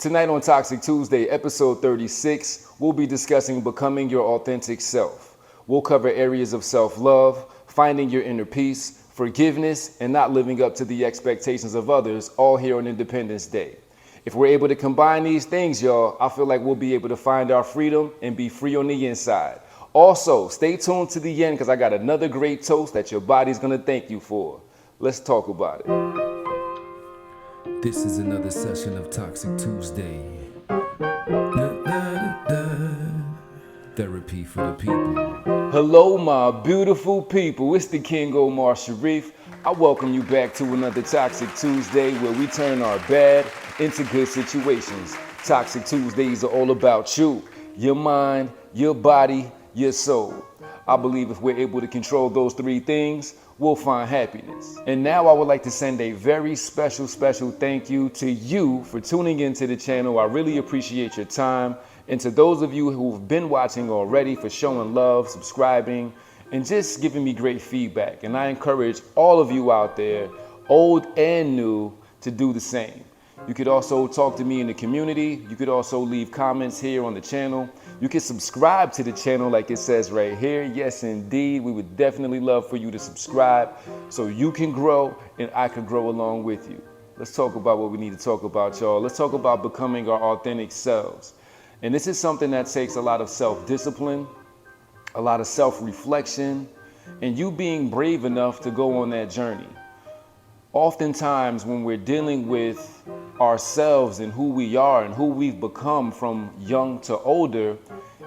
Tonight on Toxic Tuesday, episode 36, we'll be discussing becoming your authentic self. We'll cover areas of self-love, finding your inner peace, forgiveness, and not living up to the expectations of others, all here on Independence Day. If we're able to combine these things, y'all, I feel like we'll be able to find our freedom and be free on the inside. Also, stay tuned to the end because I got another great toast that your body's going to thank you for. Let's talk about it. This is another session of Toxic Tuesday. Therapy for the people. Hello, my beautiful people. It's the thekingomarsharif. I welcome you back to another Toxic Tuesday where we turn our bad into good situations. Toxic Tuesdays are all about you, your mind, your body, your soul. I believe if we're able to control those three things, we'll find happiness. And now I would like to send a very special thank you to you for tuning into the channel. I really appreciate your time. And to those of you who've been watching already, for showing love, subscribing, and just giving me great feedback. And I encourage all of you out there, old and new, to do the same. You could also talk to me in the community. You could also leave comments here on the channel. You can subscribe to the channel like it says right here. Yes, indeed. We would definitely love for you to subscribe so you can grow and I can grow along with you. Let's talk about what we need to talk about, y'all. Let's talk about becoming our authentic selves. And this is something that takes a lot of self-discipline, a lot of self-reflection, and you being brave enough to go on that journey. Oftentimes when we're dealing with ourselves and who we are and who we've become from young to older,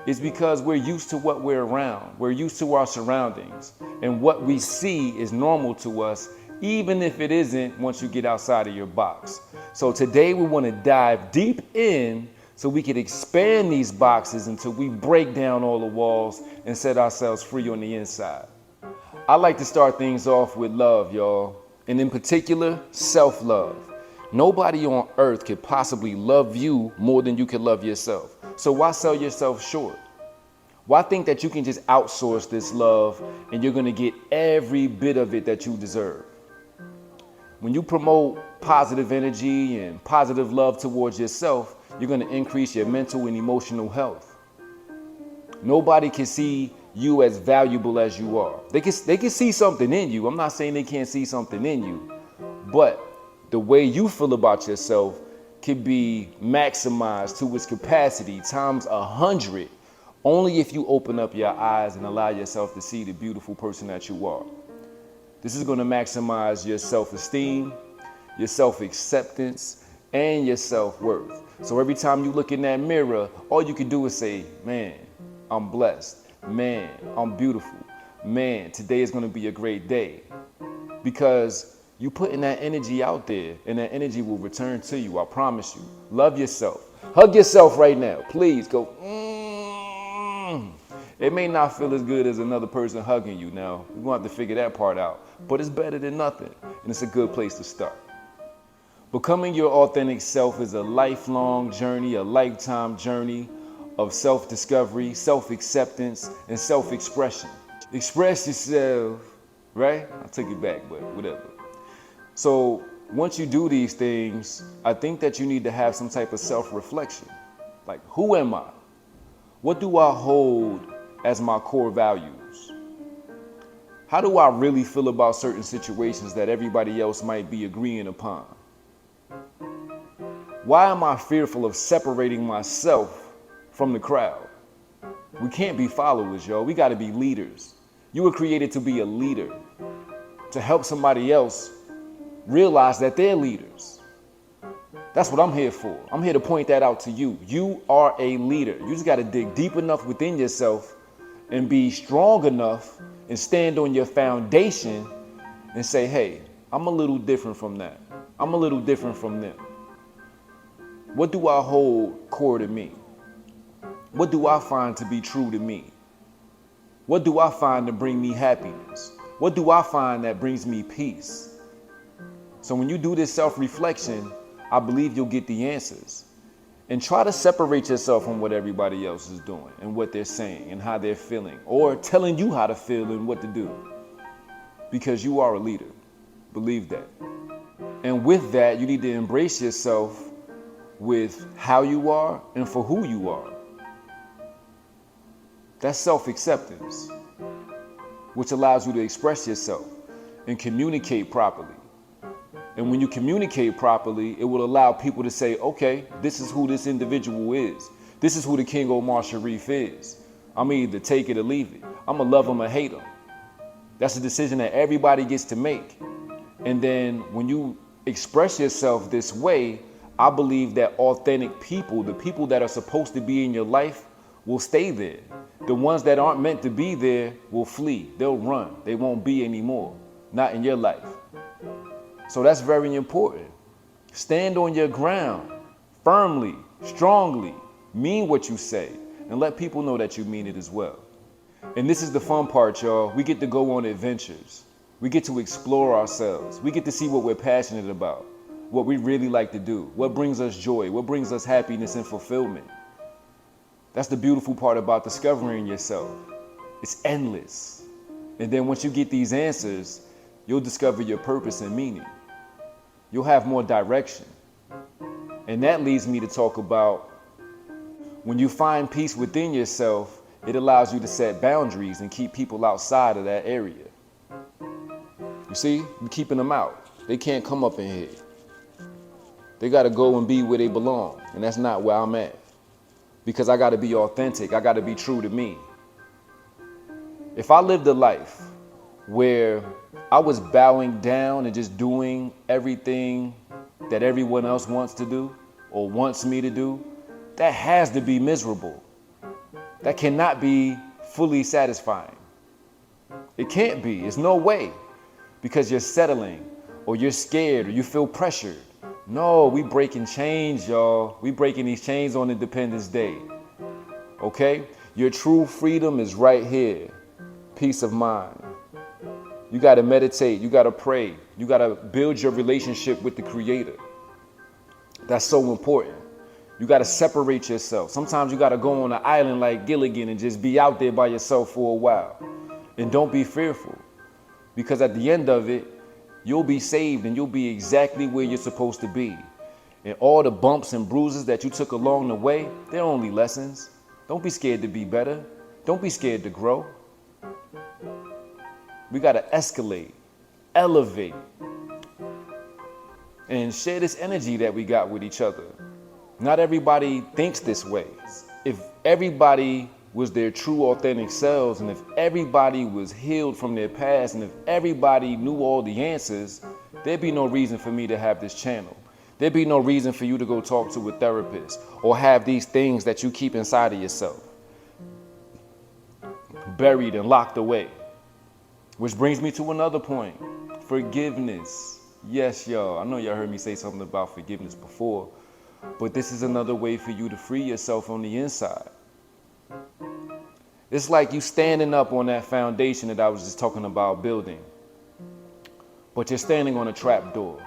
it's because we're used to what we're around. We're used to our surroundings, and what we see is normal to us, even if it isn't once you get outside of your box. So today we want to dive deep in so we can expand these boxes until we break down all the walls and set ourselves free on the inside. I like to start things off with love, y'all. And in particular, self-love. Nobody on earth could possibly love you more than you can love yourself. So why sell yourself short? Why think that you can just outsource this love and you're gonna get every bit of it that you deserve? When you promote positive energy and positive love towards yourself, you're gonna increase your mental and emotional health. Nobody can see you as valuable as you are. They can see something in you. I'm not saying they can't see something in you, but the way you feel about yourself can be maximized to its capacity times 100 only if you open up your eyes and allow yourself to see the beautiful person that you are. This is going to maximize your self-esteem, your self-acceptance, and your self-worth. So every time you look in that mirror, all you can do is say, man, I'm blessed. Man, I'm beautiful. Man, today is going to be a great day. Because you putting that energy out there and that energy will return to you. I promise you. Love yourself. Hug yourself right now. Please go. It may not feel as good as another person hugging you now. We're going to have to figure that part out. But it's better than nothing. And it's a good place to start. Becoming your authentic self is a lifelong journey, a lifetime journey of self-discovery, self-acceptance, and self-expression. Express yourself, right? I took it back, but whatever. So once you do these things, I think that you need to have some type of self-reflection. Like, who am I? What do I hold as my core values? How do I really feel about certain situations that everybody else might be agreeing upon? Why am I fearful of separating myself from the crowd? We can't be followers, y'all. We got to be leaders. You were created to be a leader, to help somebody else realize that they're leaders. That's what I'm here for. I'm here to point that out to you. You are a leader. You just got to dig deep enough within yourself and be strong enough and stand on your foundation and say, hey, I'm a little different from that. I'm a little different from them. What do I hold core to me? What do I find to be true to me? What do I find to bring me happiness? What do I find that brings me peace? So when you do this self-reflection, I believe you'll get the answers. And try to separate yourself from what everybody else is doing and what they're saying and how they're feeling, or telling you how to feel and what to do. Because you are a leader. Believe that. And with that, you need to embrace yourself with how you are and for who you are. That's self-acceptance, which allows you to express yourself and communicate properly. And when you communicate properly, it will allow people to say, okay, this is who this individual is. This is who the King Omar-Sharif is. I'm either take it or leave it. I'm gonna love him or hate him. That's a decision that everybody gets to make. And then when you express yourself this way, I believe that authentic people, the people that are supposed to be in your life, will stay there. The ones that aren't meant to be there will flee. They'll run. They won't be anymore. Not in your life. So that's very important. Stand on your ground firmly, strongly, mean what you say, and let people know that you mean it as well. And this is the fun part, y'all. We get to go on adventures. We get to explore ourselves. We get to see what we're passionate about, what we really like to do, what brings us joy, what brings us happiness and fulfillment. That's the beautiful part about discovering yourself. It's endless. And then once you get these answers, you'll discover your purpose and meaning. You'll have more direction. And that leads me to talk about when you find peace within yourself, it allows you to set boundaries and keep people outside of that area. You see, you're keeping them out. They can't come up in here. They got to go and be where they belong. And that's not where I'm at. Because I got to be authentic. I got to be true to me. If I lived a life where I was bowing down and just doing everything that everyone else wants to do or wants me to do, that has to be miserable. That cannot be fully satisfying. It can't be. It's no way. Because you're settling or you're scared or you feel pressured. No, we breaking chains, y'all. We breaking these chains on Independence Day. Okay? Your true freedom is right here. Peace of mind. You got to meditate. You got to pray. You got to build your relationship with the Creator. That's so important. You got to separate yourself. Sometimes you got to go on an island like Gilligan and just be out there by yourself for a while. And don't be fearful. Because at the end of it, you'll be saved and you'll be exactly where you're supposed to be. And all the bumps and bruises that you took along the way, they're only lessons. Don't be scared to be better. Don't be scared to grow. We got to escalate, elevate, and share this energy that we got with each other. Not everybody thinks this way. If everybody was their true authentic selves, and if everybody was healed from their past, and if everybody knew all the answers, there'd be no reason for me to have this channel. There'd be no reason for you to go talk to a therapist or have these things that you keep inside of yourself buried and locked away. Which brings me to another point, forgiveness. Yes, y'all, I know y'all heard me say something about forgiveness before, but this is another way for you to free yourself on the inside. It's like you standing up on that foundation that I was just talking about building, but you're standing on a trap door.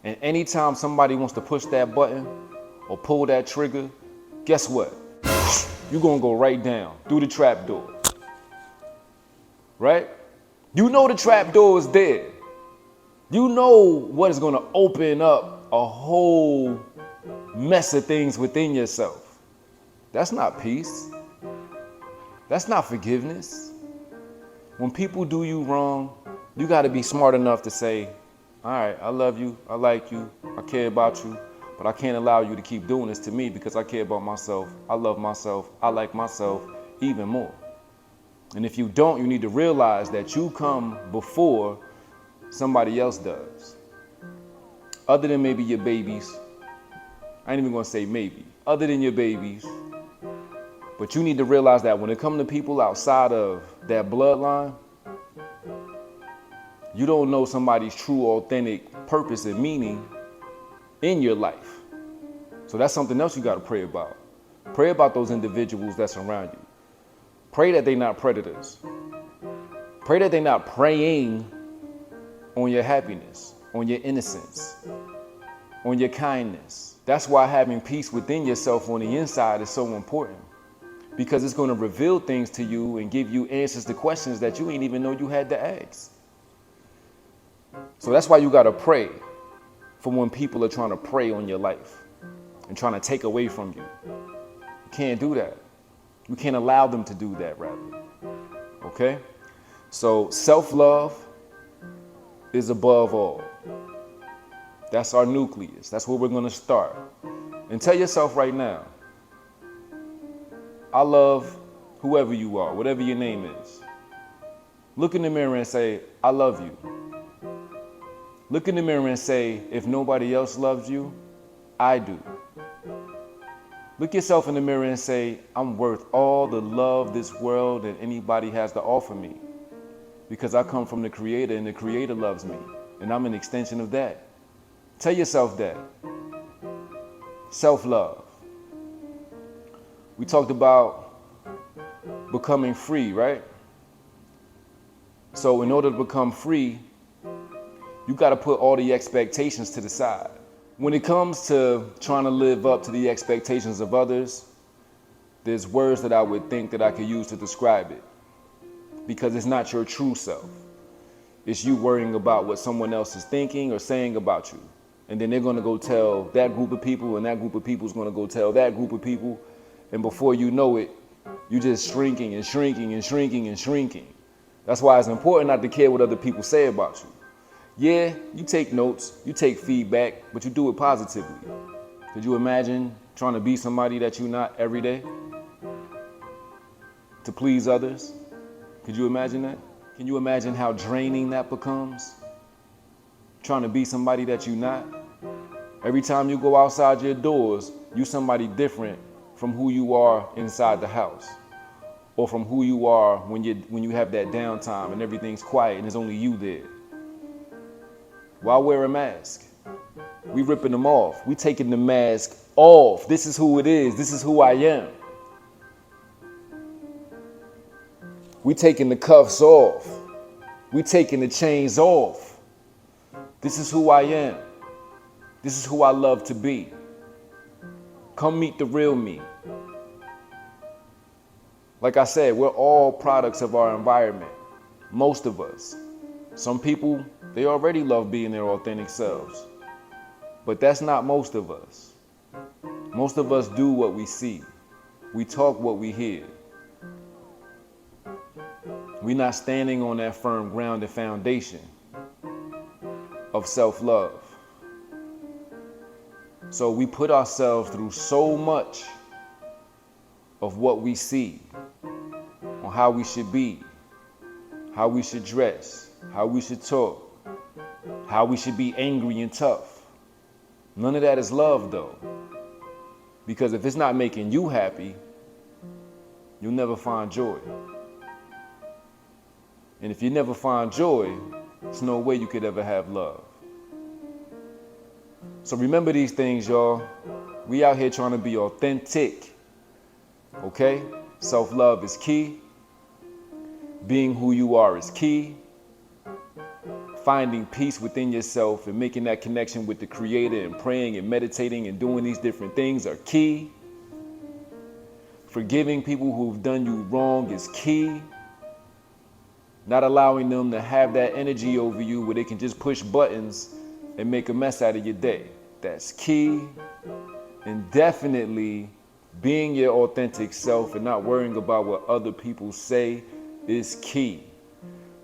And anytime somebody wants to push that button or pull that trigger, guess what? You're gonna go right down through the trap door. Right? You know the trap door is there. You know what is gonna open up a whole mess of things within yourself. That's not peace. That's not forgiveness. When people do you wrong, you got to be smart enough to say, all right, I love you, I like you, I care about you, but I can't allow you to keep doing this to me because I care about myself, I love myself, I like myself even more. And if you don't, you need to realize that you come before somebody else does. Other than maybe your babies. I ain't even gonna say maybe. Other than your babies. But you need to realize that when it comes to people outside of that bloodline, you don't know somebody's true, authentic purpose and meaning in your life. So that's something else you got to pray about. Pray about those individuals that surround you. Pray that they're not predators. Pray that they're not preying on your happiness, on your innocence, on your kindness. That's why having peace within yourself on the inside is so important. Because it's going to reveal things to you and give you answers to questions that you ain't even know you had to ask. So that's why you got to pray for when people are trying to prey on your life. and trying to take away from you. You can't do that. You can't allow them to do that, rather. Okay? So self-love is above all. That's our nucleus. That's where we're going to start. And tell yourself right now, I love whoever you are, whatever your name is. Look in the mirror and say, I love you. Look in the mirror and say, if nobody else loves you, I do. Look yourself in the mirror and say, I'm worth all the love this world and anybody has to offer me. Because I come from the Creator and the Creator loves me. And I'm an extension of that. Tell yourself that. Self-love. We talked about becoming free, right? So in order to become free, you got to put all the expectations to the side. When it comes to trying to live up to the expectations of others, there's words that I would think that I could use to describe it. Because it's not your true self. It's you worrying about what someone else is thinking or saying about you. And then they're going to go tell that group of people, and that group of people is going to go tell that group of people. And before you know it, you're just shrinking and shrinking and shrinking and shrinking. That's why it's important not to care what other people say about you. Yeah, you take notes, you take feedback, but you do it positively. Could you imagine trying to be somebody that you're not every day? To please others? Could you imagine that? Can you imagine how draining that becomes? Trying to be somebody that you're not? Every time you go outside your doors, you're somebody different from who you are inside the house. Or from who you are when you have that downtime and everything's quiet and there's only you there. Why wear a mask? We ripping them off. We taking the mask off. This is who it is. This is who I am. We taking the cuffs off. We taking the chains off. This is who I am. This is who I love to be. Come meet the real me. Like I said, we're all products of our environment. Most of us. Some people, they already love being their authentic selves. But that's not most of us. Most of us do what we see. We talk what we hear. We're not standing on that firm grounded foundation of self-love. So we put ourselves through so much of what we see, on how we should be, how we should dress, how we should talk, how we should be angry and tough. None of that is love, though. Because if it's not making you happy, you'll never find joy. And if you never find joy, there's no way you could ever have love. So remember these things, y'all. We out here trying to be authentic. Okay? Self-love is key. Being who you are is key. Finding peace within yourself and making that connection with the Creator and praying and meditating and doing these different things are key. Forgiving people who've done you wrong is key. Not allowing them to have that energy over you where they can just push buttons and make a mess out of your day. That's key. And definitely being your authentic self and not worrying about what other people say is key.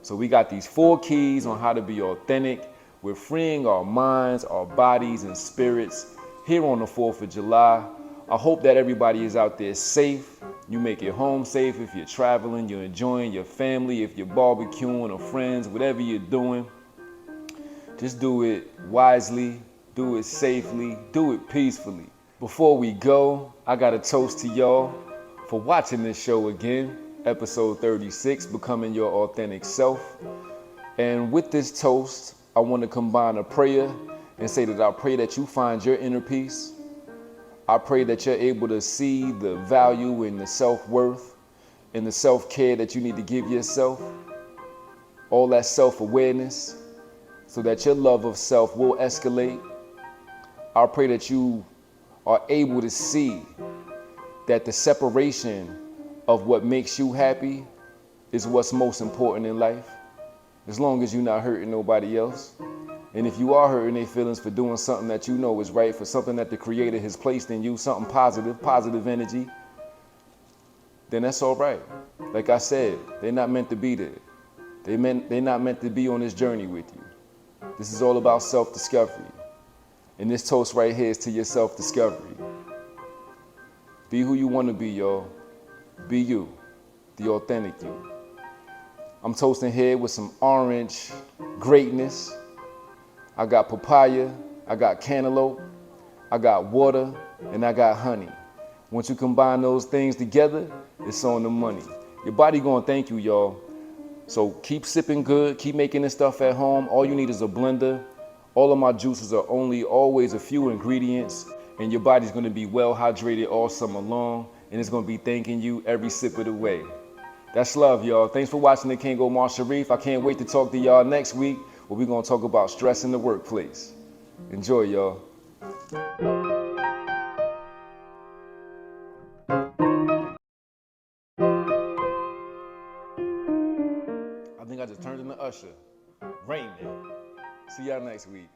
So we got these 4 keys on how to be authentic. We're freeing our minds, our bodies, and spirits here on the 4th of July. I hope that everybody is out there safe. You make it home safe if you're traveling, you're enjoying your family, if you're barbecuing or friends, whatever you're doing. Just do it wisely, do it safely, do it peacefully. Before we go, I got a toast to y'all for watching this show again, episode 36, Becoming Your Authentic Self. And with this toast, I want to combine a prayer and say that I pray that you find your inner peace. I pray that you're able to see the value and the self-worth and the self-care that you need to give yourself, all that self-awareness, so that your love of self will escalate. I pray that you are able to see that the separation of what makes you happy is what's most important in life, as long as you're not hurting nobody else. And if you are hurting their feelings for doing something that you know is right, for something that the Creator has placed in you, something positive energy, then that's all right. Like I said, they're not meant to be there. They're not meant to be on this journey with you. This is all about self-discovery. And this toast right here is to your self-discovery. Be who you want to be, y'all. Be you, the authentic you. I'm toasting here with some orange greatness. I got papaya, I got cantaloupe, I got water, and I got honey. Once you combine those things together, it's on the money. Your body gonna thank you, y'all. So keep sipping good, keep making this stuff at home. All you need is a blender. All of my juices are always a few ingredients, and your body's gonna be well hydrated all summer long, and it's gonna be thanking you every sip of the way. That's love, y'all. Thanks for watching The King Omar-Sharif. I can't wait to talk to y'all next week, where we're gonna talk about stress in the workplace. Enjoy, y'all. I think I just turned into Usher. Rain Man. See y'all next week.